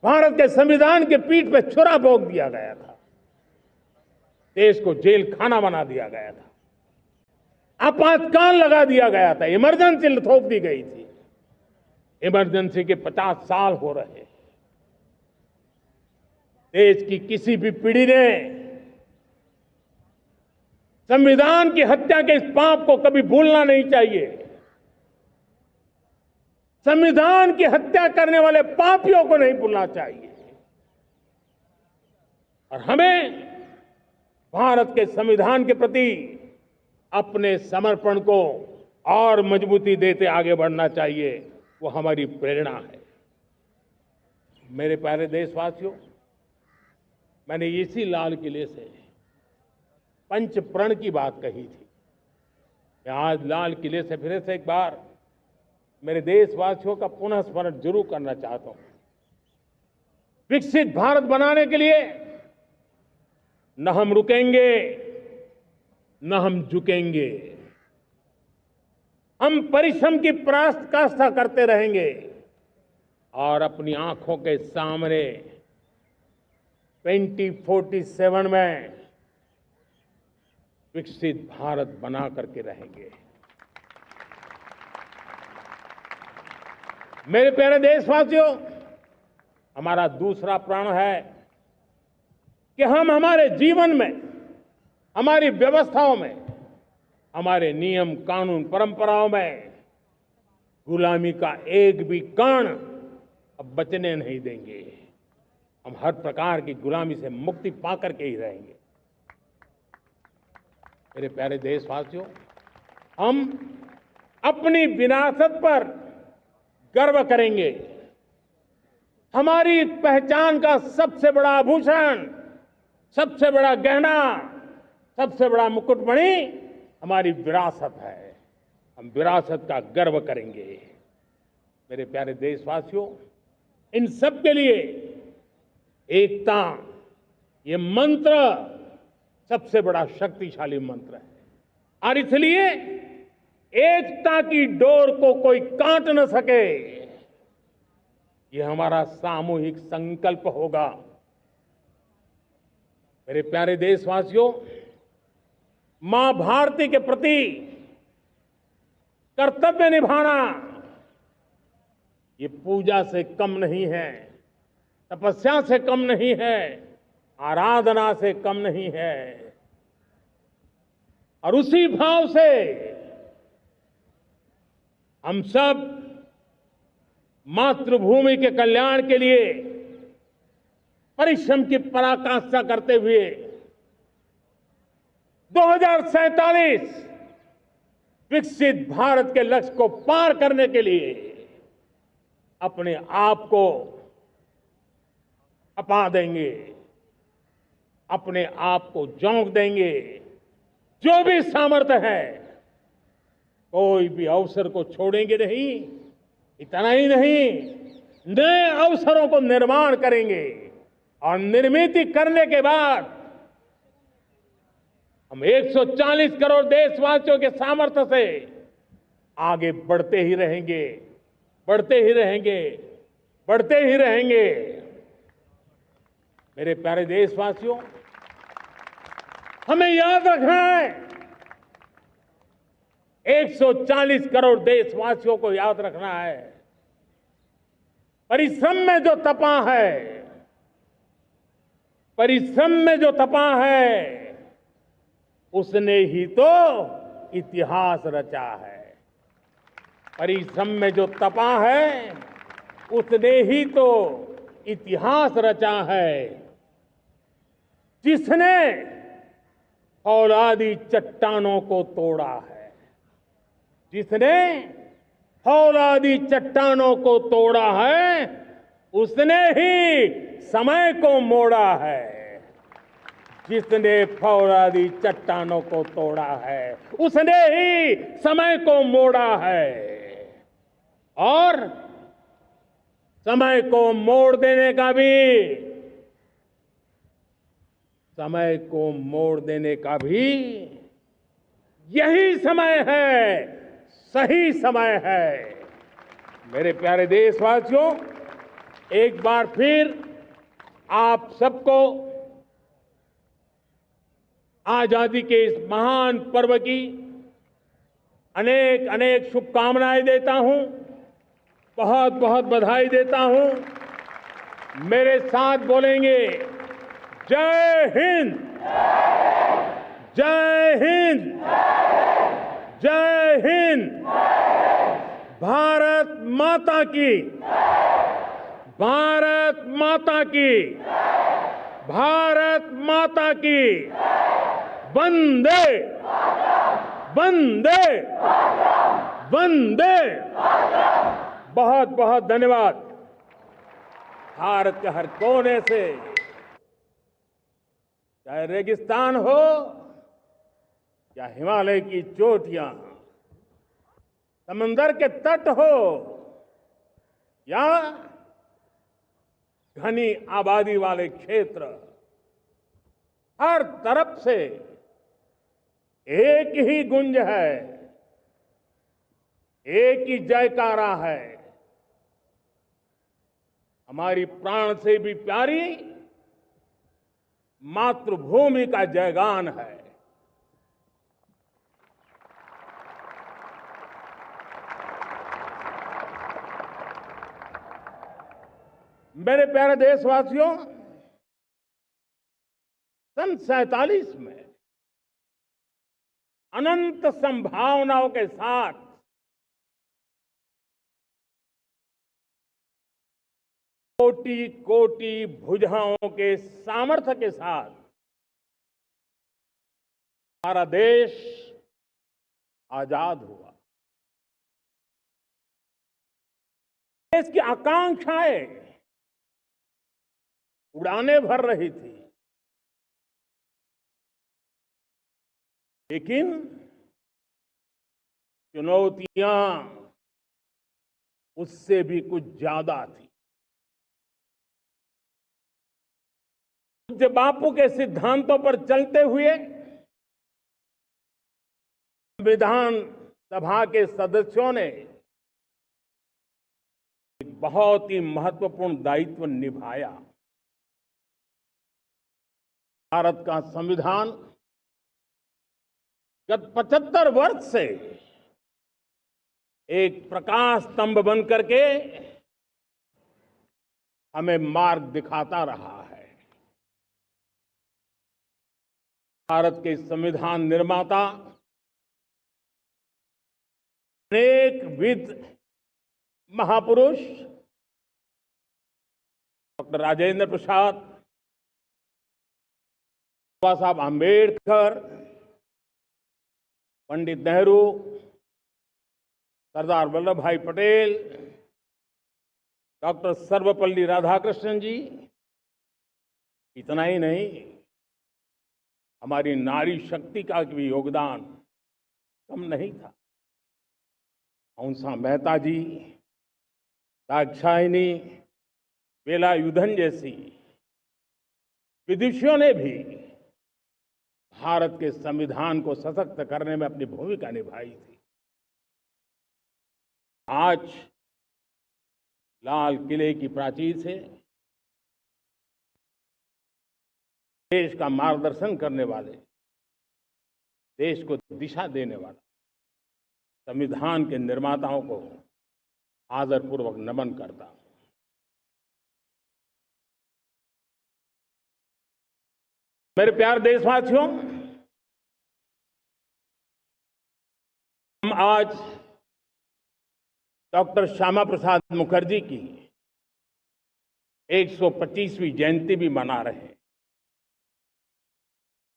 भारत के संविधान के पीठ पे छुरा भोंक दिया गया था, देश को जेल खाना बना दिया गया था, आपातकाल लगा दिया गया था, इमरजेंसी थोप दी गई थी। इमरजेंसी के 50 साल हो रहे हैं। देश की किसी भी पीढ़ी ने संविधान की हत्या के इस पाप को कभी भूलना नहीं चाहिए। संविधान की हत्या करने वाले पापियों को नहीं भूलना चाहिए। और हमें भारत के संविधान के प्रति अपने समर्पण को और मजबूती देते आगे बढ़ना चाहिए। वो हमारी प्रेरणा है। मेरे प्यारे देशवासियों, मैंने इसी लाल किले से पंच प्रण की बात कही थी। मैं आज लाल किले से फिर से एक बार मेरे देशवासियों का पुनः स्मरण जरूर करना चाहता हूं। विकसित भारत बनाने के लिए न हम रुकेंगे, न हम झुकेंगे। हम परिश्रम की पराकाष्ठा करते रहेंगे और अपनी आंखों के सामने 2047 में विकसित भारत बना करके रहेंगे। मेरे प्यारे देशवासियों, हमारा दूसरा प्रण है कि हम हमारे जीवन में, हमारी व्यवस्थाओं में, हमारे नियम कानून परंपराओं में गुलामी का एक भी कण अब बचने नहीं देंगे। हम हर प्रकार की गुलामी से मुक्ति पाकर के ही रहेंगे। मेरे प्यारे देशवासियों, हम अपनी विरासत पर गर्व करेंगे। हमारी पहचान का सबसे बड़ा आभूषण, सबसे बड़ा गहना, सबसे बड़ा मुकुटमणि हमारी विरासत है। हम विरासत का गर्व करेंगे। मेरे प्यारे देशवासियों, इन सब के लिए एकता, ये मंत्र सबसे बड़ा शक्तिशाली मंत्र है। और इसलिए एकता की डोर को कोई काट न सके, ये हमारा सामूहिक संकल्प होगा। मेरे प्यारे देशवासियों, मां भारती के प्रति कर्तव्य निभाना ये पूजा से कम नहीं है, तपस्या से कम नहीं है, आराधना से कम नहीं है। और उसी भाव से हम सब मातृभूमि के कल्याण के लिए परिश्रम की पराकाष्ठा करते हुए 2047 विकसित भारत के लक्ष्य को पार करने के लिए अपने आप को अपा देंगे, अपने आप को झोंक देंगे। जो भी सामर्थ्य है, कोई भी अवसर को छोड़ेंगे नहीं। इतना ही नहीं, नए अवसरों को निर्माण करेंगे और निर्मित करने के बाद हम 140 करोड़ देशवासियों के सामर्थ्य से आगे बढ़ते ही रहेंगे, बढ़ते ही रहेंगे, बढ़ते ही रहेंगे। मेरे प्यारे देशवासियों, हमें याद रखना है, 140 करोड़ देशवासियों को याद रखना है, परिश्रम में जो तपा है, परिश्रम में जो तपा है, उसने ही तो इतिहास रचा है। परिश्रम में जो तपा है, उसने ही तो इतिहास रचा है। जिसने फौलादी चट्टानों को तोड़ा है, जिसने फौलादी चट्टानों को तोड़ा है, उसने ही समय को मोड़ा है। जिसने फौलादी चट्टानों को तोड़ा है, उसने ही समय को मोड़ा है। और समय को मोड़ देने का भी, समय को मोड़ देने का भी यही समय है, सही समय है। मेरे प्यारे देशवासियों, एक बार फिर आप सबको आजादी के इस महान पर्व की अनेक अनेक शुभकामनाएं देता हूं, बहुत बहुत बधाई देता हूं। मेरे साथ बोलेंगे, जय हिंद, जय हिंद, जय हिंद। भारत माता की, भारत माता की, भारत माता की। वंदे, वंदे, वंदे। बहुत बहुत धन्यवाद। भारत के हर कोने से, चाहे रेगिस्तान हो या हिमालय की चोटियां, समंदर के तट हो या घनी आबादी वाले क्षेत्र, हर तरफ से एक ही गुंज है, एक ही जयकारा है। हमारी प्राण से भी प्यारी मातृभूमि का जयगान है। मेरे प्यारे देशवासियों, सन 47 में अनंत संभावनाओं के साथ कोटि कोटि भुजाओं के सामर्थ्य के साथ हमारा देश आजाद हुआ। देश की आकांक्षाएं उड़ाने भर रही थी, लेकिन चुनौतियां उससे भी कुछ ज्यादा थी। पूज्य बापू के सिद्धांतों पर चलते हुए संविधान सभा के सदस्यों ने एक बहुत ही महत्वपूर्ण दायित्व निभाया। भारत का संविधान गत 75 वर्ष से एक प्रकाश स्तंभ बन करके हमें मार्ग दिखाता रहा है। भारत के संविधान निर्माता अनेक विद महापुरुष डॉक्टर राजेंद्र प्रसाद, बाबा साहब आंबेडकर, पंडित नेहरू, सरदार वल्लभ भाई पटेल, डॉक्टर सर्वपल्ली राधाकृष्णन जी, इतना ही नहीं, हमारी नारी शक्ति का भी योगदान कम नहीं था। हंसा मेहता जी, दाक्षायणी, वेलायुधन जैसी विदुषियों ने भी भारत के संविधान को सशक्त करने में अपनी भूमिका निभाई थी। आज लाल किले की प्राचीर से देश का मार्गदर्शन करने वाले, देश को दिशा देने वाला संविधान के निर्माताओं को आदरपूर्वक नमन करता हूं। मेरे प्यारे देशवासियों, हम आज डॉक्टर श्यामा प्रसाद मुखर्जी की 125वीं जयंती भी मना रहे हैं।